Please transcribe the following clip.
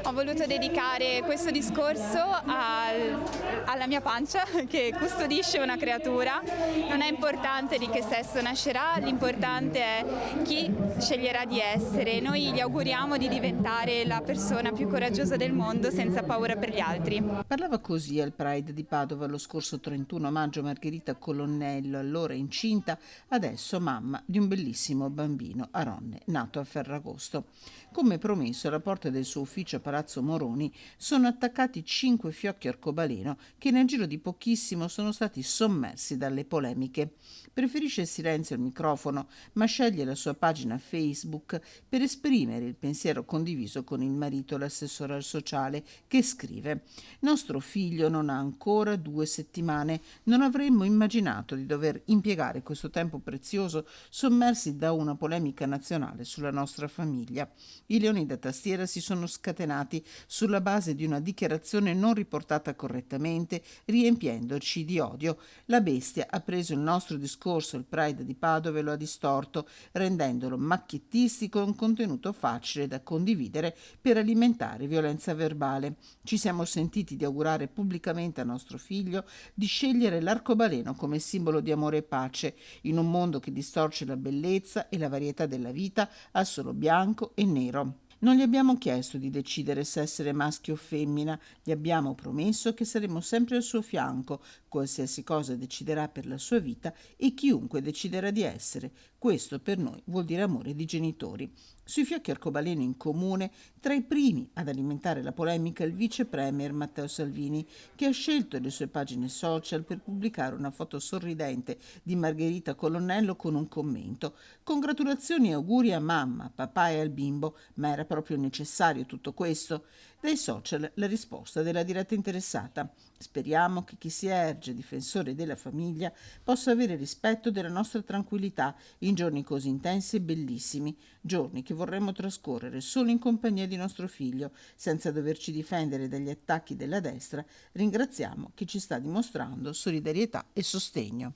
Ho voluto dedicare questo discorso alla mia pancia che custodisce una creatura. Non è importante di che sesso nascerà, l'importante è chi sceglierà di essere. Noi gli auguriamo di diventare la persona più coraggiosa del mondo senza paura per gli altri. Parlava così al Pride di Padova lo scorso 31 maggio Margherita Colonnello, allora incinta, adesso mamma di un bellissimo bambino, Aronne, nato a Ferragosto. Come promesso, alla porta del suo ufficio a Palazzo Moroni sono attaccati 5 fiocchi arcobaleno che nel giro di pochissimo sono stati sommersi dalle polemiche. Preferisce il silenzio al microfono, ma sceglie la sua pagina Facebook per esprimere il pensiero condiviso con il marito, l'assessore al sociale, che scrive: nostro figlio non ha ancora 2 settimane. Non avremmo immaginato di dover impiegare questo tempo prezioso sommersi da una polemica nazionale sulla nostra famiglia. I leoni da tastiera si sono scatenati sulla base di una dichiarazione non riportata correttamente, riempiendoci di odio. La bestia ha preso il nostro discorso, il Pride di Padova, e lo ha distorto, rendendolo macchiettistico e un contenuto facile da condividere per alimentare violenza verbale. Ci siamo sentiti di augurare pubblicamente a nostro figlio di scegliere l'arcobaleno come simbolo di amore e pace in un mondo che distorce la bellezza e la varietà della vita a solo bianco e nero. Non gli abbiamo chiesto di decidere se essere maschio o femmina, gli abbiamo promesso che saremo sempre al suo fianco, qualsiasi cosa deciderà per la sua vita e chiunque deciderà di essere. Questo per noi vuol dire amore di genitori. Sui fiocchi arcobaleno in comune, tra i primi ad alimentare la polemica, il vice premier Matteo Salvini, che ha scelto le sue pagine social per pubblicare una foto sorridente di Margherita Colonnello con un commento: congratulazioni e auguri a mamma, papà e al bimbo, ma era proprio necessario tutto questo? Dai social la risposta della diretta interessata: speriamo che chi si erge difensore della famiglia possa avere rispetto della nostra tranquillità in giorni così intensi e bellissimi, giorni che vorremmo trascorrere solo in compagnia di nostro figlio, senza doverci difendere dagli attacchi della destra. Ringraziamo chi ci sta dimostrando solidarietà e sostegno.